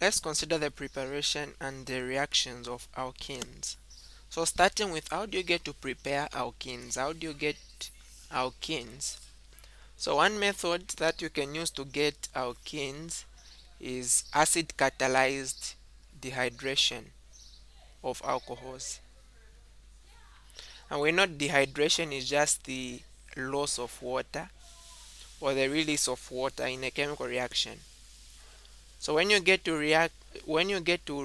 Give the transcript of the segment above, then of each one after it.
Let's consider the preparation and the reactions of alkenes. So starting with, how do you get to prepare alkenes? How do you get alkenes? So one method that you can use to get alkenes is acid catalyzed dehydration of alcohols. And we know dehydration is just the loss of water or the release of water in a chemical reaction. So when you get to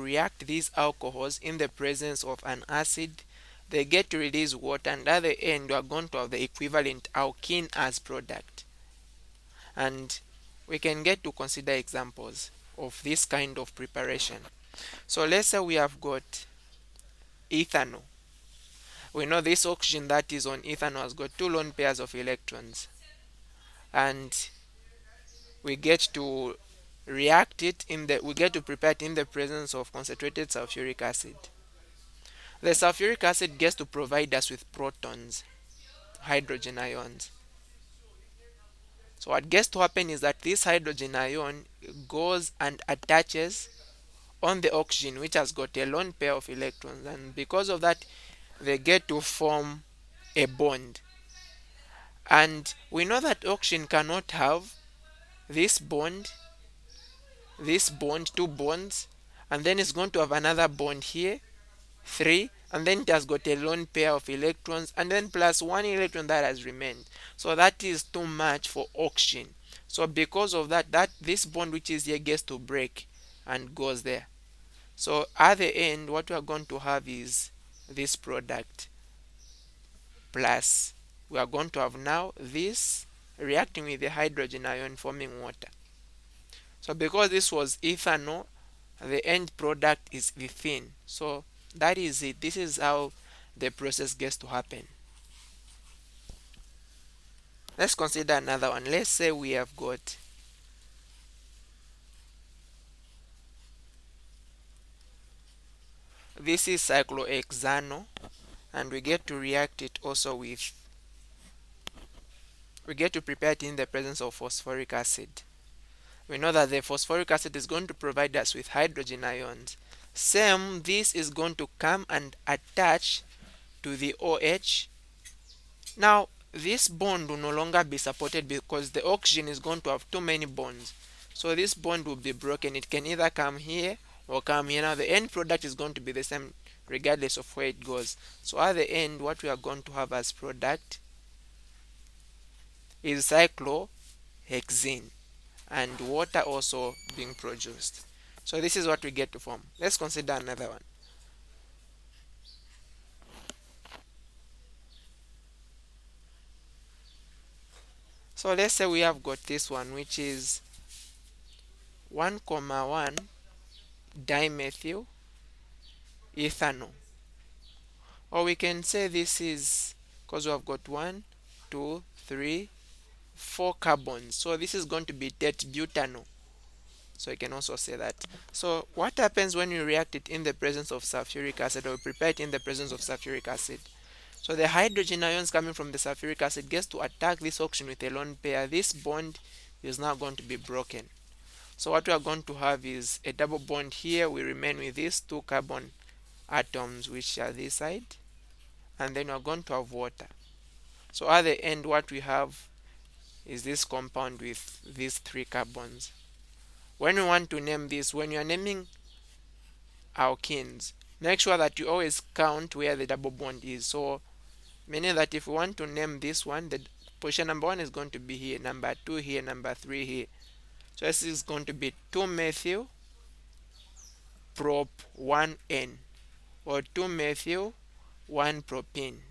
react these alcohols in the presence of an acid, they get to release water, and at the end you are going to have the equivalent alkene as product. And we can get to consider examples of this kind of preparation. So let's say we have got ethanol. We know this oxygen that is on ethanol has got two lone pairs of electrons, and we get to we get to prepare it in the presence of concentrated sulfuric acid. The sulfuric acid gets to provide us with protons, hydrogen ions. So what gets to happen is that this hydrogen ion goes and attaches on the oxygen, which has got a lone pair of electrons, and because of that they get to form a bond. And we know that oxygen cannot have this bond, two bonds, and then it's going to have another bond here, three, and then it has got a lone pair of electrons, and then plus one electron that has remained. So that is too much for oxygen. So because of that, this bond which is here gets to break and goes there. So at the end, what we are going to have is this product plus we are going to have now this reacting with the hydrogen ion forming water. So because this was ethanol, the end product is ethene. So that is it. This is how the process gets to happen. Let's consider another one. Let's say we have got this is cyclohexanol, and we get to react it also with we get to prepare it in the presence of phosphoric acid. We know that the phosphoric acid is going to provide us with hydrogen ions. Same, this is going to come and attach to the OH. Now this bond will no longer be supported because the oxygen is going to have too many bonds. So this bond will be broken. It can either come here or come here. Now the end product is going to be the same regardless of where it goes. So at the end, what we are going to have as product is cyclohexene and water also being produced. So this is what we get to form. Let's consider another one. So let's say we have got this one, which is 1,1 dimethyl ethanol, or we can say this is because we have got 1 2 3 4 carbons, so this is going to be tet-butanol. So you can also say that. So what happens when you react it in the presence of sulfuric acid, or prepare it in the presence of sulfuric acid? So the hydrogen ions coming from the sulfuric acid gets to attack this oxygen with a lone pair. This bond is now going to be broken. So what we are going to have is a double bond here. We remain with these two carbon atoms which are this side, and then we are going to have water. So at the end, what we have is this compound with these three carbons. When we want to name this, when you are naming alkenes, make sure that you always count where the double bond is. So meaning that if we want to name this one, the position number 1 is going to be here, number 2 here, number 3 here. So this is going to be 2-methyl prop 1N or 2-methyl 1-propene.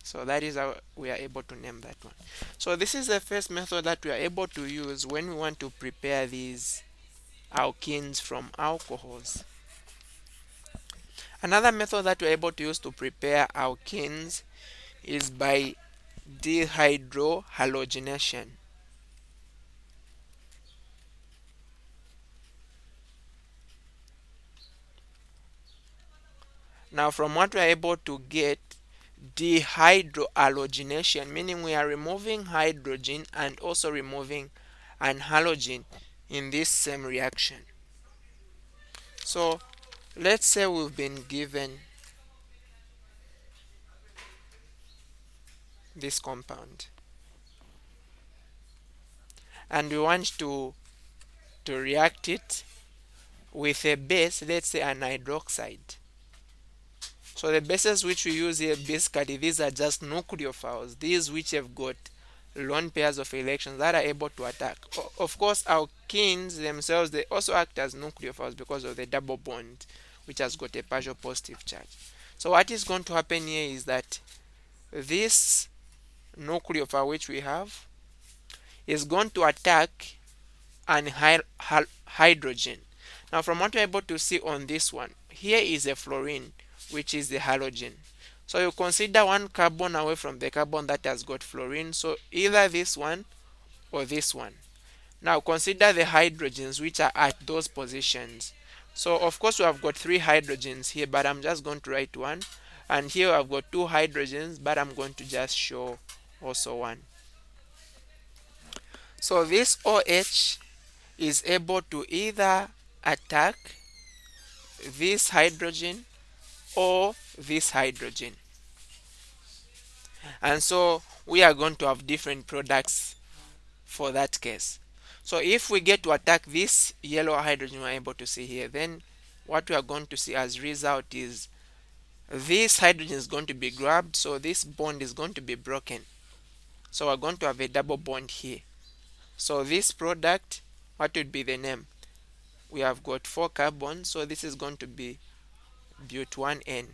So that is how we are able to name that one. So this is the first method that we are able to use when we want to prepare these alkenes from alcohols. Another method that we're able to use to prepare alkenes is by dehydrohalogenation. Now from what we are able to get, dehydrohalogenation, meaning we are removing hydrogen and also removing an halogen in this same reaction. So let's say we've been given this compound and we want to react it with a base, let's say an hydroxide. So the bases which we use here, basically these are just nucleophiles, these which have got lone pairs of electrons that are able to attack. Of course, alkenes themselves, they also act as nucleophiles because of the double bond which has got a partial positive charge. So what is going to happen here is that this nucleophile which we have is going to attack an hydrogen. Now from what we're able to see on this one, here is a fluorine which is the halogen. So you consider one carbon away from the carbon that has got fluorine, so either this one or this one. Now consider the hydrogens which are at those positions. So of course we have got 3 hydrogens here, but I'm just going to write one, and here I've got 2 hydrogens, but I'm going to just show also one. So this OH is able to either attack this hydrogen or this hydrogen, and so we are going to have different products for that case. So if we get to attack this yellow hydrogen we're able to see here, then what we are going to see as result is this hydrogen is going to be grabbed, so this bond is going to be broken, so we're going to have a double bond here. So this product, what would be the name? We have got 4 carbons, so this is going to be but1n.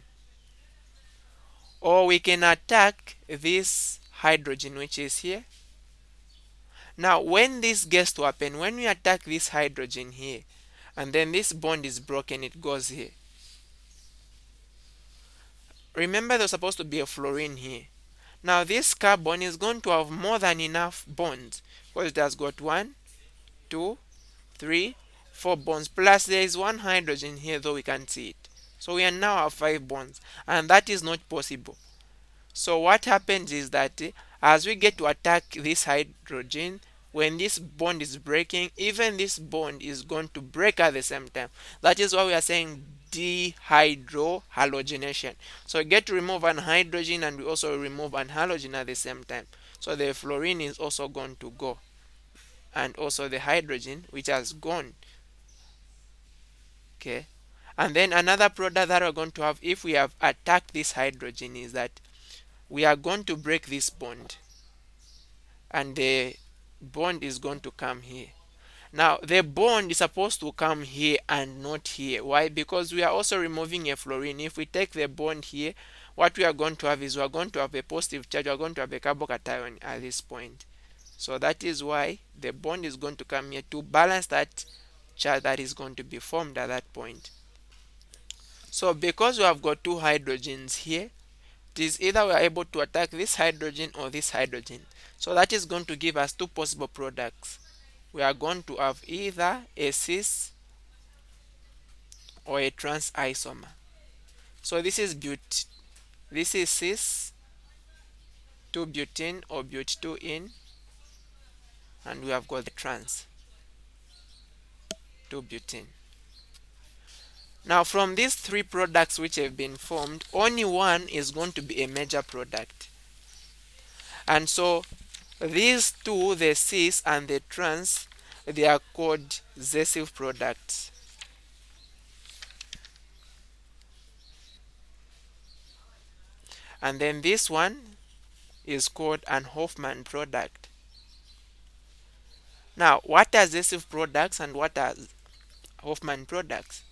Or we can attack this hydrogen which is here. Now when this gets to happen, when we attack this hydrogen here and then this bond is broken, it goes here. Remember there's supposed to be a fluorine here. Now this carbon is going to have more than enough bonds because it has got 1, 2, 3, 4 bonds, plus there is 1 hydrogen here, though we can't see it. So we are now have 5 bonds, and that is not possible. So what happens is that as we get to attack this hydrogen, when this bond is breaking, even this bond is going to break at the same time. That is why we are saying dehydrohalogenation. So we get to remove an hydrogen and we also remove an halogen at the same time. So the fluorine is also going to go, and also the hydrogen which has gone. Okay. And then another product that we're going to have if we have attacked this hydrogen is that we are going to break this bond, and the bond is going to come here. Now the bond is supposed to come here and not here. Why? Because we are also removing a fluorine. If we take the bond here, what we are going to have is we are going to have a positive charge, we are going to have a carbocation at this point. So that is why the bond is going to come here to balance that charge that is going to be formed at that point. So because we have got 2 hydrogens here, it is either we are able to attack this hydrogen or this hydrogen. So that is going to give us 2 possible products. We are going to have either a cis or a trans isomer. So this is cis 2-butene or but2-ene, and we have got the trans 2-butene. Now from these 3 products which have been formed, only one is going to be a major product. And so these 2, the cis and the trans, they are called zesive products. And then this one is called an Hofmann product. Now, what are zesive products and what are Hofmann products?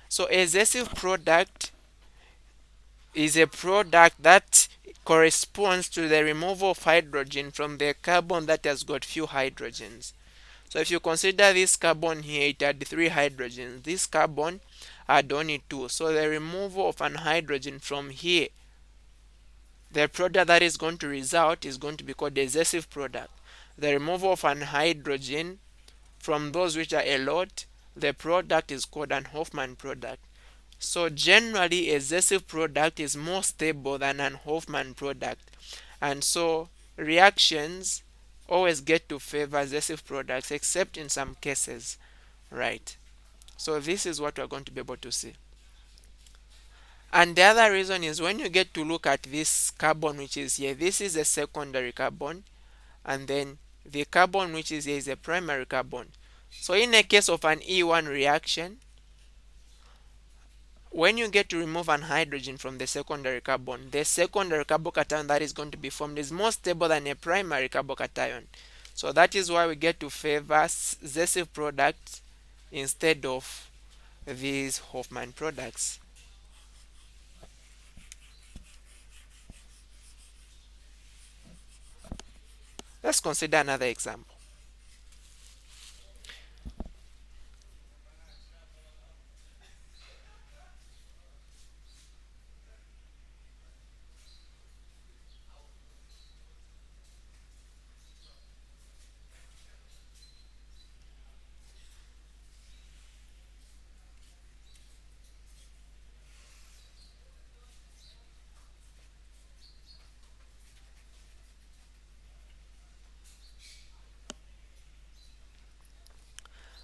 So a zesive product is a product that corresponds to the removal of hydrogen from the carbon that has got few hydrogens. So if you consider this carbon here, it had 3 hydrogens. This carbon had only 2. So the removal of an hydrogen from here, the product that is going to result is going to be called a zesive product. The removal of an hydrogen from those which are a lot, the product is called an Hofmann product. So generally a zesive product is more stable than an Hofmann product, and so reactions always get to favor zesive products except in some cases, right? So this is what we're going to be able to see. And the other reason is when you get to look at this carbon which is here, this is a secondary carbon, and then the carbon which is here is a primary carbon. So in a case of an E1 reaction, when you get to remove an hydrogen from the secondary carbon, the secondary carbocation that is going to be formed is more stable than a primary carbocation. So that is why we get to favor zesive products instead of these Hofmann products. Let's consider another example.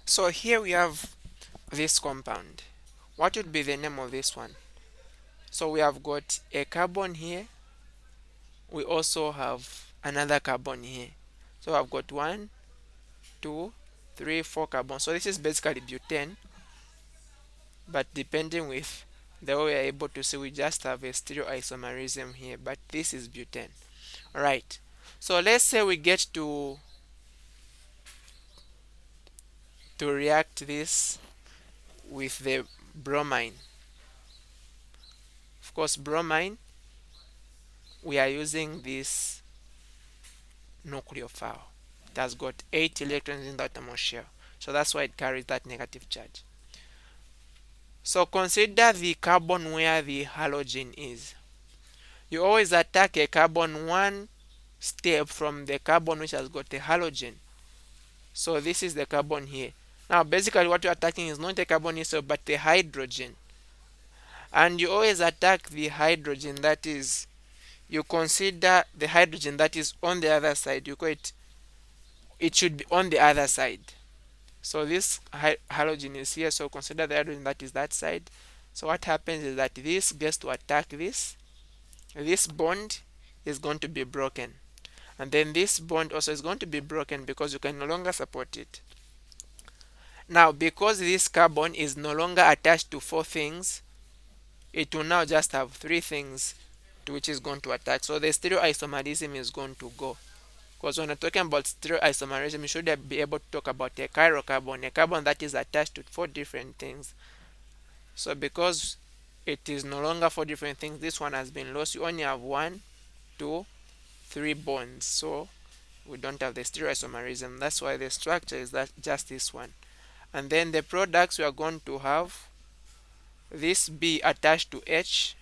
So here we have this compound. What would be the name of this one? So we have got a carbon here. We also have another carbon here. So I've got 1, 2, 3, 4 carbons. So this is basically butane, but depending with the way we're able to see, we just have a stereoisomerism here, but this is butane. All right. So let's say we get to react this with the bromine. Of course, bromine, we are using this nucleophile. It has got 8 electrons in the outermost shell. So that's why it carries that negative charge. So consider the carbon where the halogen is. You always attack a carbon one step from the carbon which has got a halogen. So this is the carbon here. Now basically what you're attacking is not a carbon itself but a hydrogen. And you always attack the hydrogen, that is, you consider the hydrogen that is on the other side. You call it should be on the other side. So this halogen is here, so consider the hydrogen that is that side. So what happens is that this gets to attack this bond is going to be broken, and then this bond also is going to be broken because you can no longer support it. Now because this carbon is no longer attached to 4 things, it will now just have 3 things to which is going to attach. So the stereoisomerism is going to go, because when we're talking about stereoisomerism, you should be able to talk about a chirocarbon, a carbon that is attached to 4 different things. So because it is no longer 4 different things, this one has been lost. You only have 1, 2, 3 bonds, so we don't have the stereoisomerism. That's why the structure is that just this one. And then the products, we are going to have this B attached to H,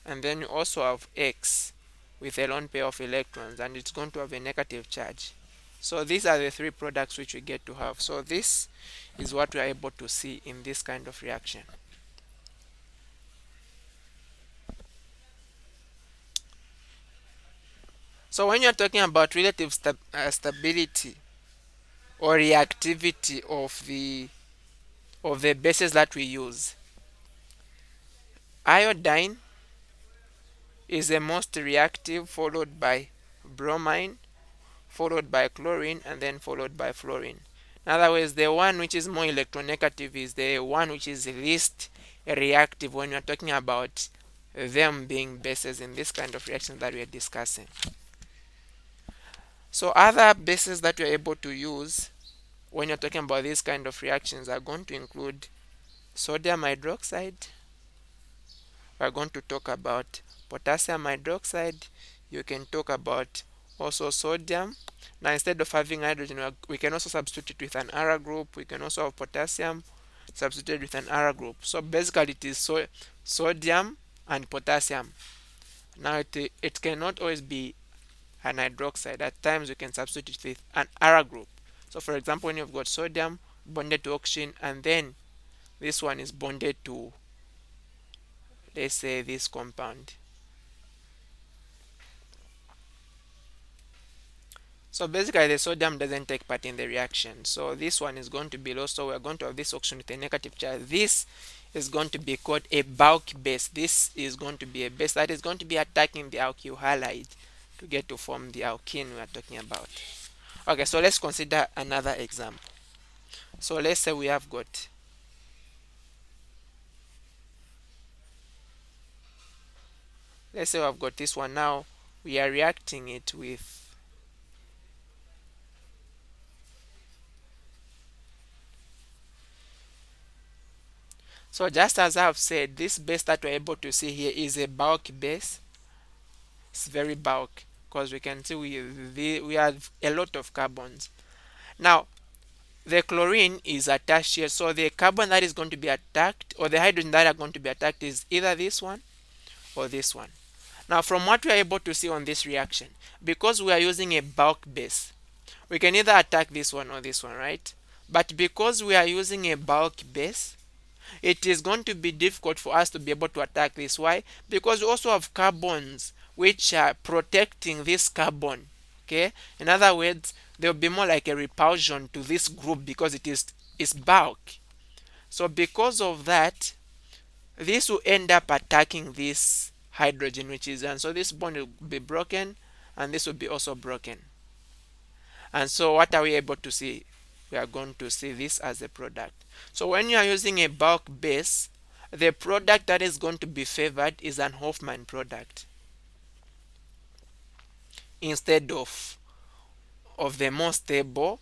and then you also have X with a lone pair of electrons, and it's going to have a negative charge. So these are the 3 products which we get to have. So this is what we are able to see in this kind of reaction. So when you're talking about relative stability or reactivity of the bases that we use, iodine is the most reactive, followed by bromine, followed by chlorine, and then followed by fluorine. In other words, the one which is more electronegative is the one which is least reactive when you're talking about them being bases in this kind of reaction that we are discussing. So other bases that you're able to use when you're talking about these kind of reactions are going to include sodium hydroxide. We're going to talk about potassium hydroxide. You can talk about also sodium. Now instead of having hydrogen, we can also substitute with an R group. We can also have potassium substituted with an R group. So basically it is sodium and potassium. Now it cannot always be an hydroxide. At times we can substitute with an R group. So for example, when you've got sodium bonded to oxygen, and then this one is bonded to, let's say, this compound. So basically the sodium doesn't take part in the reaction. So this one is going to be low. So we're going to have this oxygen with a negative charge. This is going to be called a bulk base. This is going to be a base that is going to be attacking the alkyl halide to get to form the alkene we are talking about. Okay, so let's consider another example. So let's say we've got this one. Now we are reacting it with, so just as I've said, this base that we're able to see here is a bulk base. It's very bulk because we can see we have a lot of carbons. Now the chlorine is attached here, so the carbon that is going to be attacked, or the hydrogen that are going to be attacked, is either this one or this one. Now from what we are able to see on this reaction, because we are using a bulk base, we can either attack this one or this one, right? But because we are using a bulk base, it is going to be difficult for us to be able to attack this. Why? Because we also have carbons which are protecting this carbon. Okay, in other words, there will be more like a repulsion to this group because it's bulk. So because of that, this will end up attacking this hydrogen which is, and so this bond will be broken and this will be also broken. And so what are we able to see? We are going to see this as a product. So when you are using a bulk base, the product that is going to be favored is an Hofmann product instead of the more stable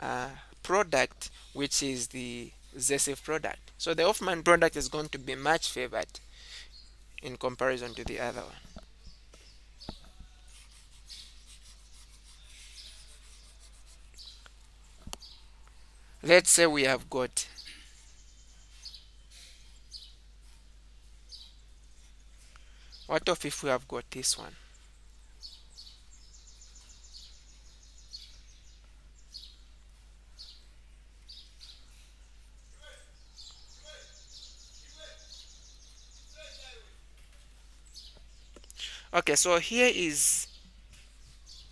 uh, product, which is the Zesif product. So the Hofmann product is going to be much favored in comparison to the other one. Let's say we have got, what if we have got this one? Okay, so here is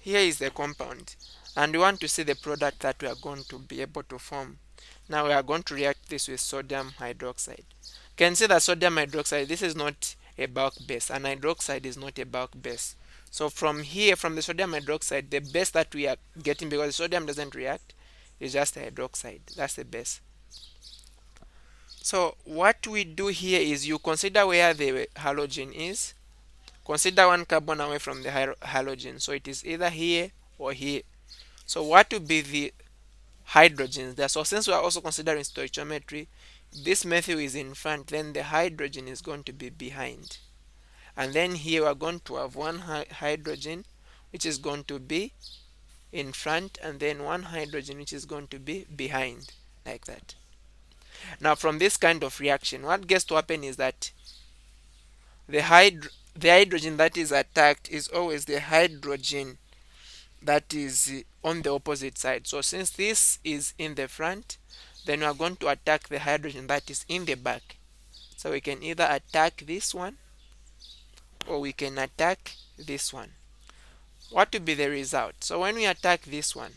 the compound, and we want to see the product that we are going to be able to form. Now we are going to react this with sodium hydroxide. You can see that sodium hydroxide, this is not a bulk base, and hydroxide is not a bulk base. So from here, from the sodium hydroxide, the base that we are getting, because the sodium doesn't react, is just hydroxide. That's the base. So what we do here is you consider where the halogen is. Consider one carbon away from the halogen. So it is either here or here. So what will be the hydrogens there? So since we are also considering stoichiometry, this methyl is in front, then the hydrogen is going to be behind. And then here we are going to have one hydrogen which is going to be in front, and then one hydrogen which is going to be behind, like that. Now from this kind of reaction, what gets to happen is that the hydrogen that is attacked is always the hydrogen that is on the opposite side. So since this is in the front, then we are going to attack the hydrogen that is in the back. So we can either attack this one or we can attack this one. What will be the result? So when we attack this one,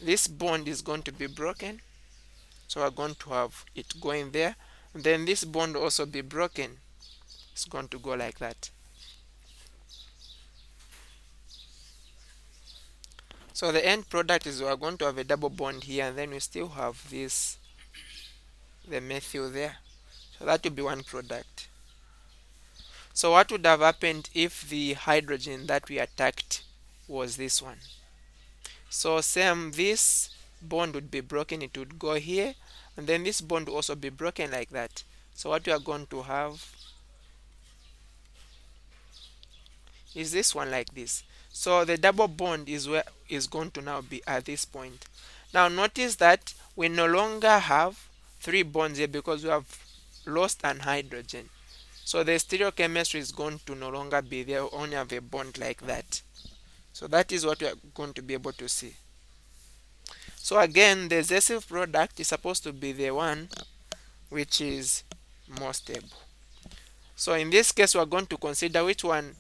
this bond is going to be broken. So we're going to have it going there. And then this bond will also be broken. It's going to go like that. So the end product is we're going to have a double bond here, and then we still have the methyl there. So that would be one product. So what would have happened if the hydrogen that we attacked was this one? So same, this bond would be broken, it would go here, and then this bond would also be broken like that. So what we are going to have is this one like this. So the double bond is going to now be at this point. Now notice that we no longer have three bonds here because we have lost an hydrogen. So the stereochemistry is going to no longer be there, we only have a bond like that. So that is what we are going to be able to see. So again, the Zesif product is supposed to be the one which is more stable. So in this case, we are going to consider which one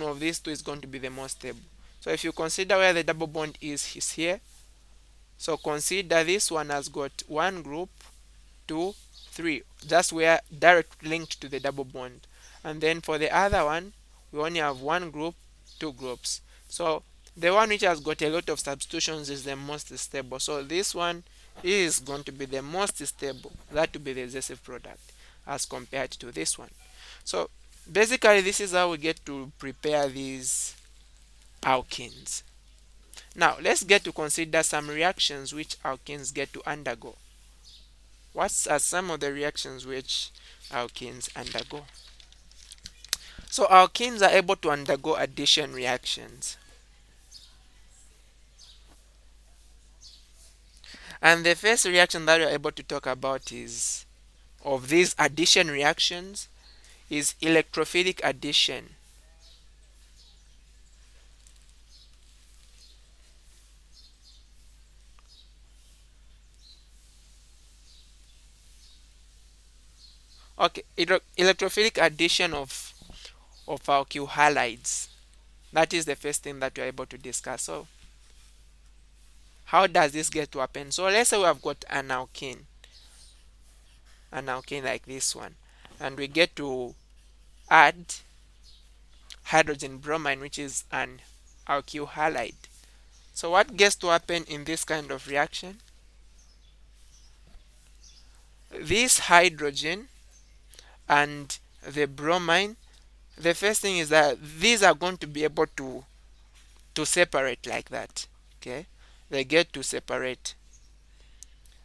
of these two is going to be the most stable. So if you consider where the double bond is here. So consider this one has got one group, two, three. That's where direct linked to the double bond. And then for the other one, we only have one group, two groups. So the one which has got a lot of substitutions is the most stable. So this one is going to be the most stable. That to be the recessive product as compared to this one. So basically this is how we get to prepare these alkenes. Now let's get to consider some reactions which alkenes get to undergo. What are some of the reactions which alkenes undergo? So alkenes are able to undergo addition reactions. And the first reaction that we're able to talk about is of these addition reactions is electrophilic addition. Okay, electrophilic addition of alkyl halides. That is the first thing that we're able to discuss. So how does this get to happen? So let's say we have got an alkene like this one, and we get to add hydrogen bromine, which is an alkyl halide. So what gets to happen in this kind of reaction? This hydrogen and the bromine, the first thing is that these are going to be able to separate like that. Okay, they get to separate,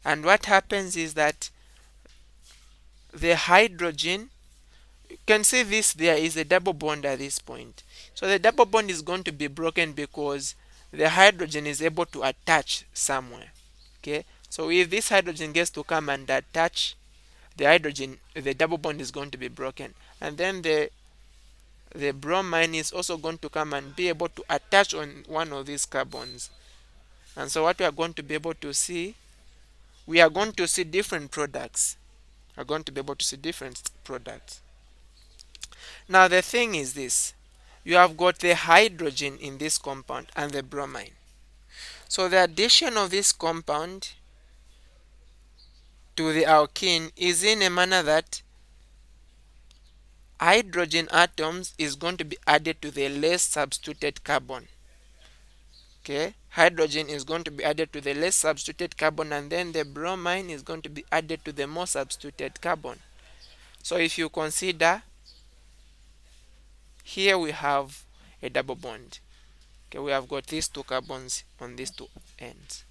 and what happens is that the hydrogen, you can see this, there is a double bond at this point. So the double bond is going to be broken because the hydrogen is able to attach somewhere. Okay, so if this hydrogen gets to come and attach the hydrogen, the double bond is going to be broken, and then the bromine is also going to come and be able to attach on one of these carbons. And so what we are going to be able to see, we are going to see different products. We are going to be able to see different products. Now the thing is this, you have got the hydrogen in this compound and the bromine. So the addition of this compound to the alkene is in a manner that hydrogen atoms is going to be added to the less substituted carbon. Okay, hydrogen is going to be added to the less substituted carbon, and then the bromine is going to be added to the more substituted carbon. So if you consider here, we have a double bond. Okay, we have got these two carbons on these two ends.